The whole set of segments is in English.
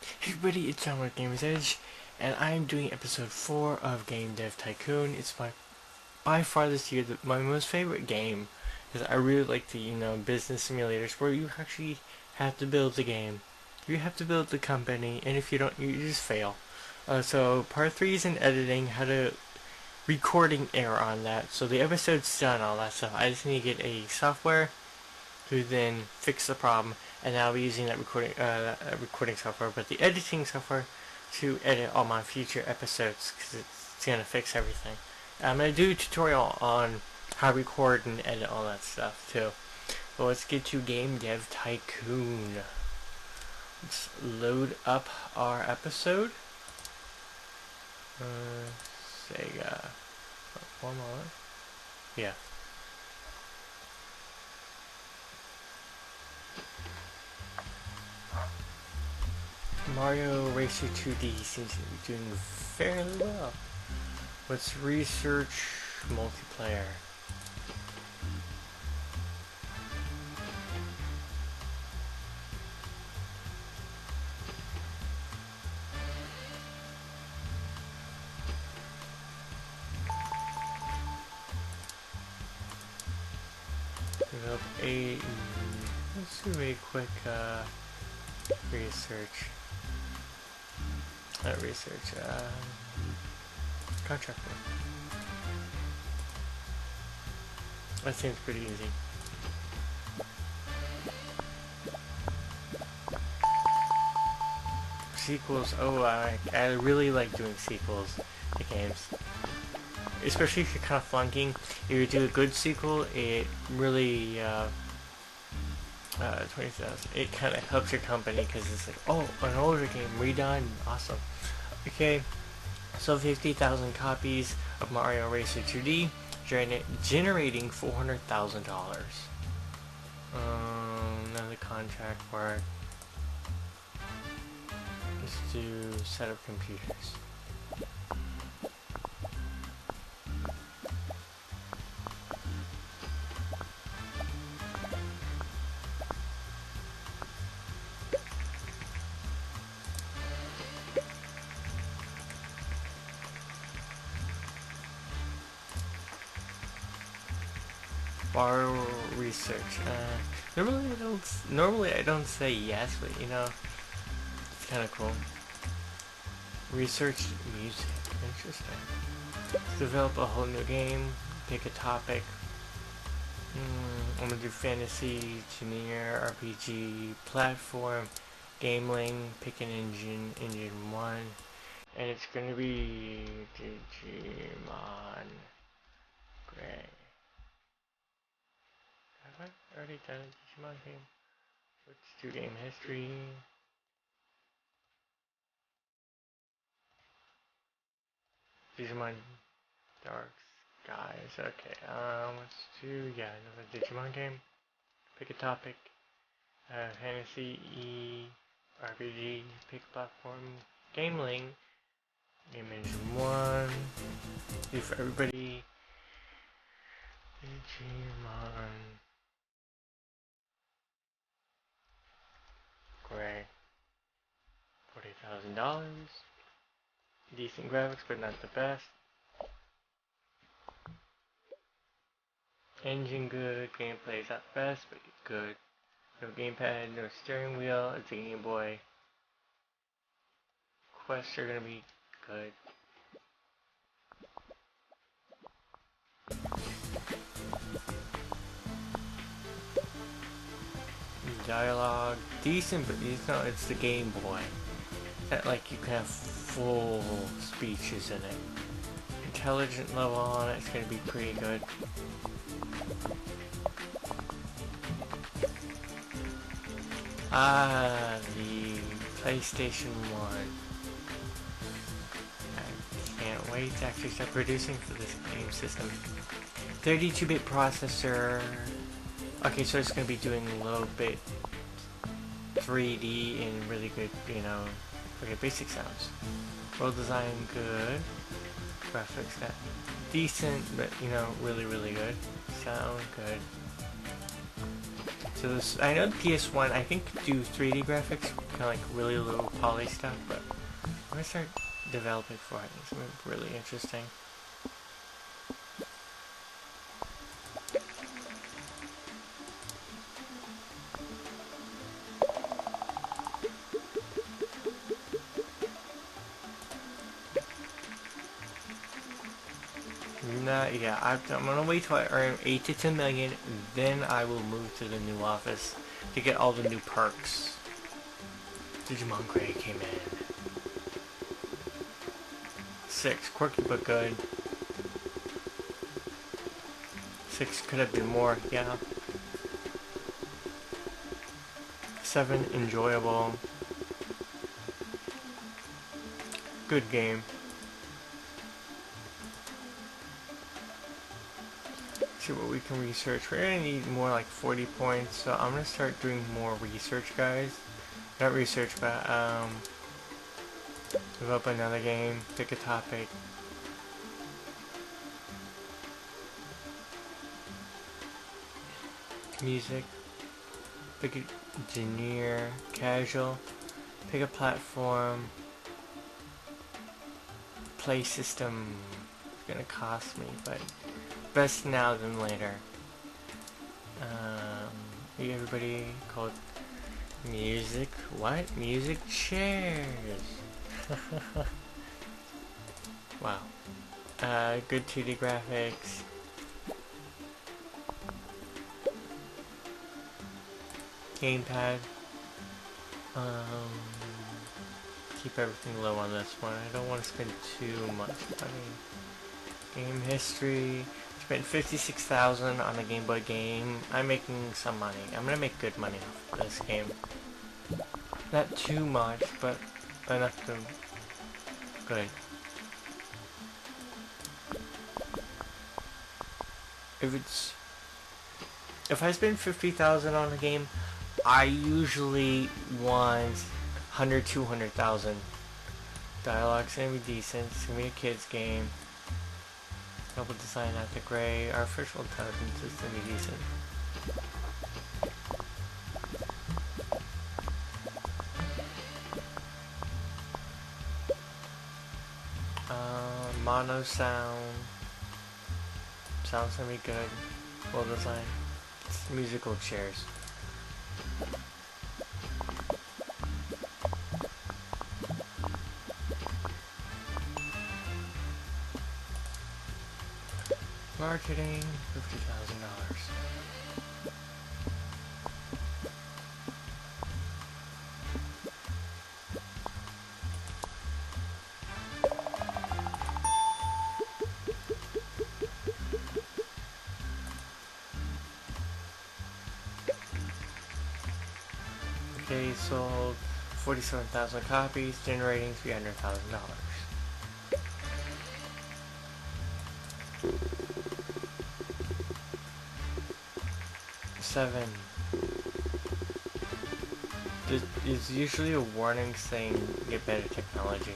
Hey everybody, it's John with Gamer's Edge, and I'm doing episode 4 of Dev Tycoon. It's by far this year my most favorite game, because I really like the, business simulators where you actually have to build the game. You have to build the company, and if you don't, you just fail. So part 3 is in editing, how to recording error on that. So the episode's done, all that stuff. I just need to get a software to then fix the problem, and I'll be using that recording software, but the editing software to edit all my future episodes, because it's gonna fix everything. I'm gonna do a tutorial on how to record and edit all that stuff too. But let's get to Dev Tycoon. Let's load up our episode. Sega. One moment. Yeah. Mario Racer 2D seems to be doing fairly well. Let's research multiplayer. Develop a... Let's do a quick research. Contract work. That seems pretty easy. Sequels, oh, I really like doing sequels to games. Especially if you're kind of flunking. If you do a good sequel, it really, 20,000. It kind of helps your company because it's like, oh, an older game redone, awesome. Okay, so 50,000 copies of Mario Racer 2D, generating $400,000. Another contract work. Let's do set up computers. Bar research. Normally I don't say yes, but it's kind of cool. Research music. Interesting. Develop a whole new game. Pick a topic. I'm gonna do fantasy, linear, RPG, platform, gameling. Pick an engine 1, and it's gonna be Digimon Gray. Have I already done a Digimon game? Let's do game history. Digimon Dark Skies. Okay, let's do, another Digimon game. Pick a topic. Fantasy, RPG, pick platform, gameling. Game engine 1. Do for everybody. Digimon Gray. $40,000. Decent graphics, but not the best. Engine good, gameplay is not the best, but good. No gamepad, no steering wheel, it's a Game Boy. Quests are gonna be good. Dialogue, decent, but it's the Game Boy. Like you can have full speeches in it. Intelligent level on it, it's gonna be pretty good. The PlayStation 1. I can't wait to actually start producing for this game system. 32-bit processor. Okay, so it's going to be doing low-bit 3D and really good, okay, basic sounds. World design, good. Graphics, decent, but, really, really good. Sound, good. So this, I know the PS1, I think do 3D graphics, kind of like really low poly stuff, but I'm gonna start developing for it. It's gonna be really interesting. Nah, yeah, I'm gonna wait till I earn 8 to 10 million, then I will move to the new office to get all the new perks. Digimon Gray came in. 6, quirky but good. 6 could have been more, yeah. 7, enjoyable. Good game. See what we can research. We're gonna need more like 40 points, so I'm gonna start doing more research, guys. Not research, but develop another game, pick a topic. Music, pick a engineer, casual, pick a platform, play system. It's gonna cost me, but best now than later. Everybody called music. What? Music chairs. Wow. Good 2D graphics. Gamepad. Keep everything low on this one. I don't want to spend too much money. Game history. Spent 56,000 on a Game Boy game. I'm making some money. I'm gonna make good money off this game. Not too much, but enough to good. If I spend 50,000 on a game, I usually want 100, 200,000. Dialogue's gonna be decent. It's gonna be a kid's game. Level design at the gray. Artificial intelligence is gonna be decent. Mono sound. Sounds gonna be good. Well designed. It's musical chairs. Marketing, $50,000. Okay, sold 47,000 copies, generating $300,000. 7. There's usually a warning saying get better technology.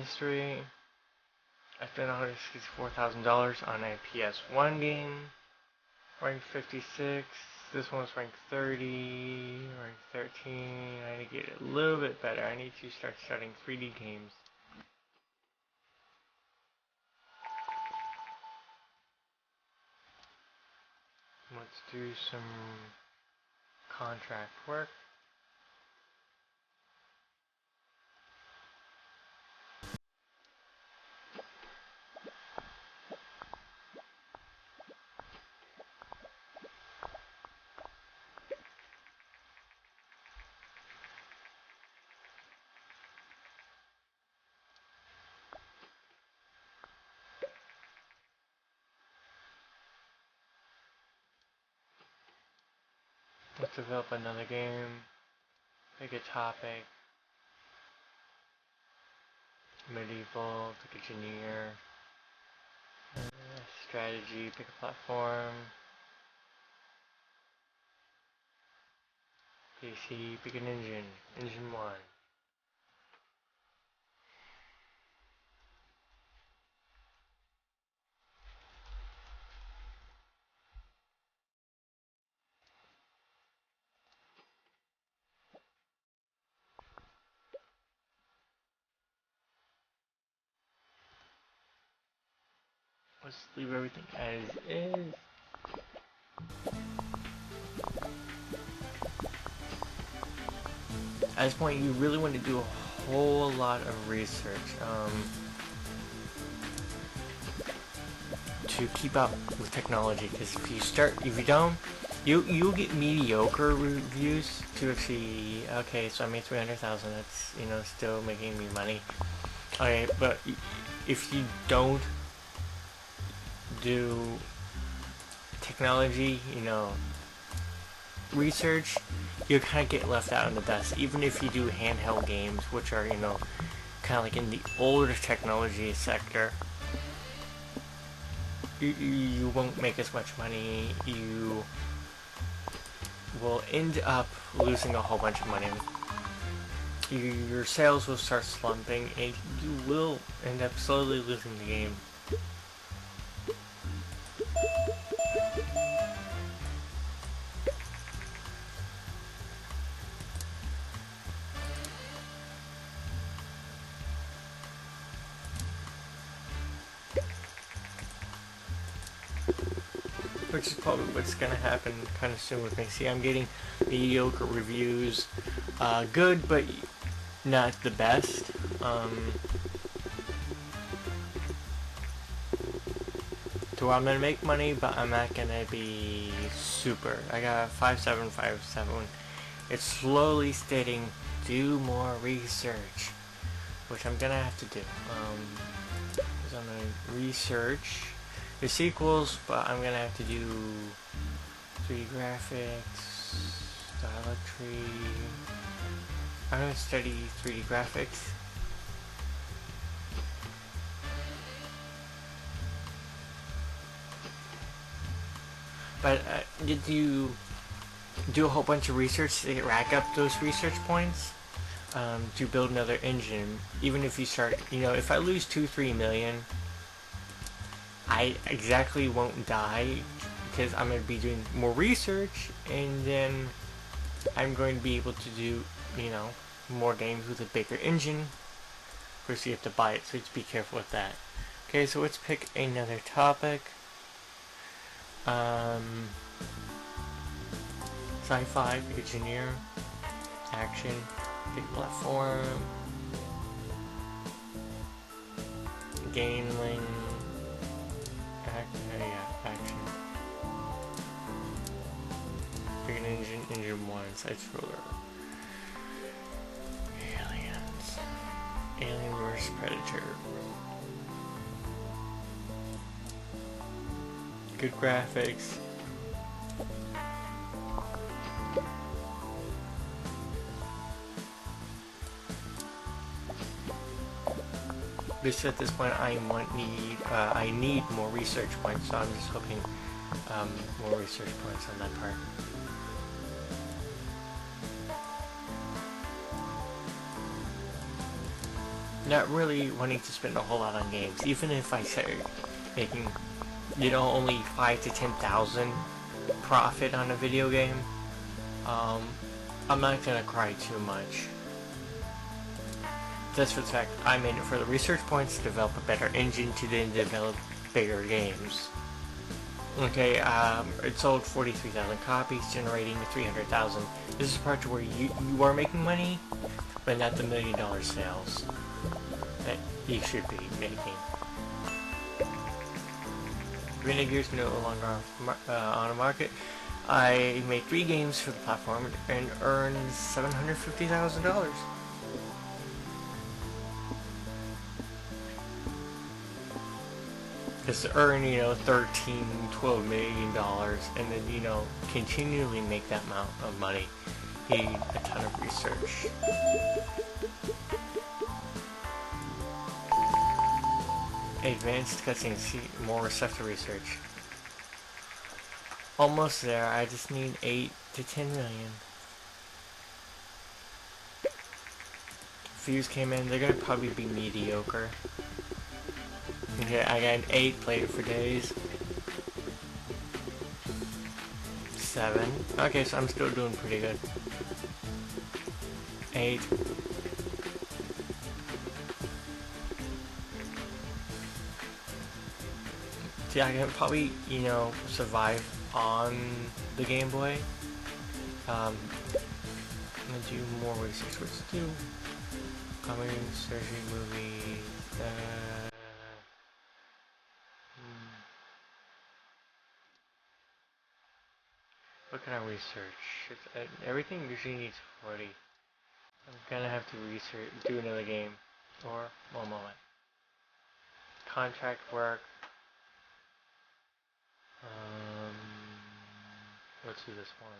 History. I spent $164,000 on a PS1 game. Ranked 56. This one's ranked 30. Ranked 13. I need to get it a little bit better. I need to start studying 3D games. Let's do some contract work. Let's develop another game. Pick a topic. Medieval, pick a engineer. Strategy, pick a platform. PC, pick an engine. Engine 1. Let's leave everything as is. At this point, you really want to do a whole lot of research to keep up with technology. Because if you don't, you'll get mediocre reviews to actually. Okay, so I made 300,000. That's still making me money. Okay, but if you don't do technology, research, you kind of get left out in the dust. Even if you do handheld games, which are kind of like in the older technology sector, you won't make as much money. You will end up losing a whole bunch of money. Your sales will start slumping, and you will end up slowly losing the game. Which is probably what's gonna happen kind of soon with me. See, I'm getting mediocre reviews, good but not the best. So I'm gonna make money, but I'm not gonna be super. I got 5757. It's slowly stating, do more research, which I'm gonna have to do. So I'm gonna research the sequels, but I'm gonna have to do 3D graphics, dialectry. I'm gonna study 3D graphics. But did you do a whole bunch of research to rack up those research points to build another engine? Even if you start, if I lose 2-3 million, I exactly won't die because I'm going to be doing more research, and then I'm going to be able to do, more games with a bigger engine. First you have to buy it, so just be careful with that. Okay, so let's pick another topic. Sci-fi, pick engineer, action, pick platform, gaming. Action. Pick an engine 1, side scroller. Aliens. Alien vs Predator. Good graphics. Just at this point, I need more research points, so I'm just hoping more research points on that part. Not really wanting to spend a whole lot on games, even if I say making, only 5 to 10,000 profit on a video game. I'm not gonna cry too much. That's for the fact I'm in it for the research points to develop a better engine to then develop bigger games. Okay, it sold 43,000 copies, generating 300,000. This is the part where you are making money, but not the $1 million sales that you should be making. Vinegar is no longer on the market. I made 3 games for the platform and earned $750,000. is to earn, 13, $12 million, and then, continually make that amount of money. You need a ton of research. Advanced cutscenes, see more receptive research. Almost there, I just need 8 to 10 million. Views came in, they're gonna probably be mediocre. Okay, I got an 8, played it for days. 7. Okay, so I'm still doing pretty good. 8. See, I can probably, survive on the Game Boy. I'm gonna do more research. Let's do comedy, searching movies. What can I research? Everything usually needs 40. I'm gonna have to do another game. Or, one moment. Contract work. Let's do this one.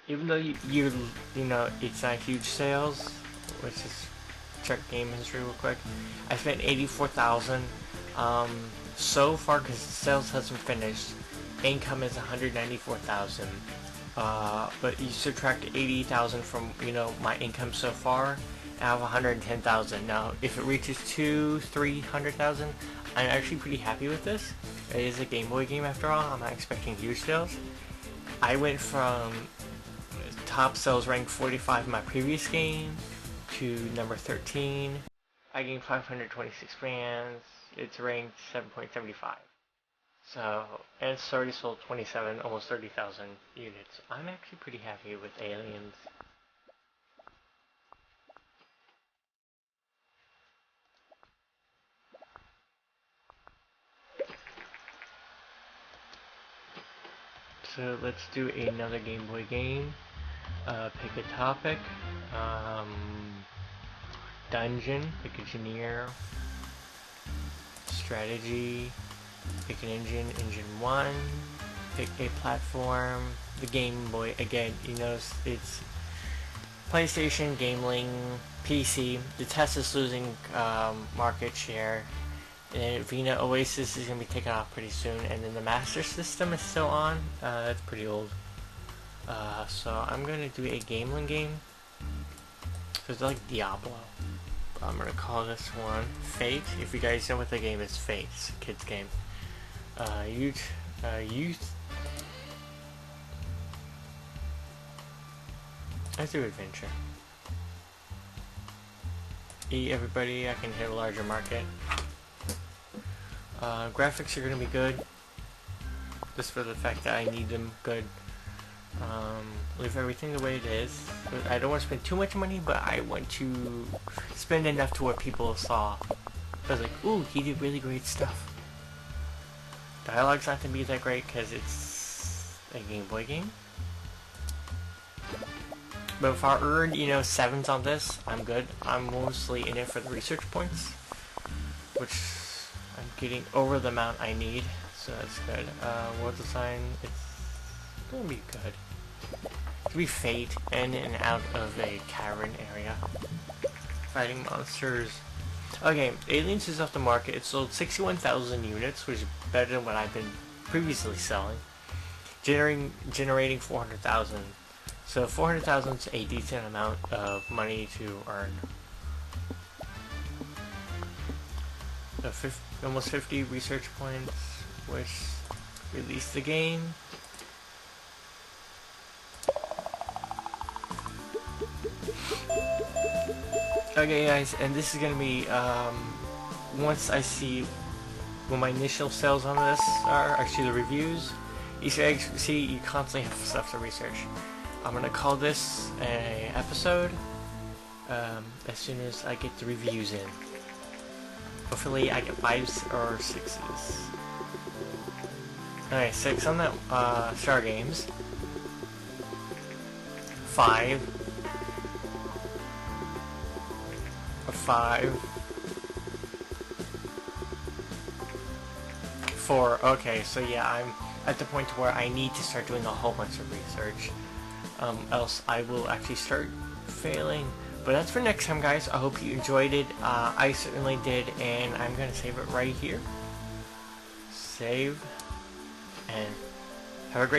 Even though it's not huge sales, let's just check game history real quick. I spent 84,000 so far because sales hasn't finished. Income is 194,000. But you subtract 80,000 from my income so far, I have 110,000. Now, if it reaches 300,000, I'm actually pretty happy with this. It is a Game Boy game after all. I'm not expecting huge sales. I went from top sales rank 45 in my previous game to number 13. I gained 526 fans. It's ranked 7.75. So, and it's already sold 27, almost 30,000 units. I'm actually pretty happy with Aliens. So let's do another Game Boy game. Pick a topic. Dungeon, pick a genre. Strategy, pick an engine, engine 1. Pick a platform. The Game Boy, again, it's PlayStation, Gameling, PC. The test is losing market share. And Vina Oasis is going to be taken off pretty soon. And then the Master System is still on. That's pretty old. So I'm going to do a Gameling game. So it's like Diablo. I'm going to call this one Fate. If you guys know what the game is, Fate. It's a kid's game. Youth. Let's do adventure. Everybody, I can hit a larger market. Graphics are going to be good. Just for the fact that I need them good. Leave everything the way it is. I don't want to spend too much money, but I want to spend enough to where people saw. I was like, ooh, he did really great stuff. Dialogue's not going to be that great because it's a Game Boy game. But if I earned, 7s on this, I'm good. I'm mostly in it for the research points, which I'm getting over the amount I need, so that's good. World design, it's gonna be good. It'll be Fate, in and out of a cavern area. Fighting monsters. Okay, Aliens is off the market. It sold 61,000 units, which is better than what I've been previously selling. Generating 400,000. So 400,000 is a decent amount of money to earn. So almost 50 research points, which released the game. Okay guys, and this is gonna be, once I see what my initial sales on this are, actually the reviews, Easter eggs, see, you constantly have stuff to research. I'm gonna call this a episode, as soon as I get the reviews in. Hopefully I get 5s or 6s. Okay, 6 on that, Star Games. 5. A 5. 4. Okay, so yeah, I'm at the point where I need to start doing a whole bunch of research. Else I will actually start failing. But that's for next time, guys. I hope you enjoyed it. I certainly did, and I'm going to save it right here. Save, and have a great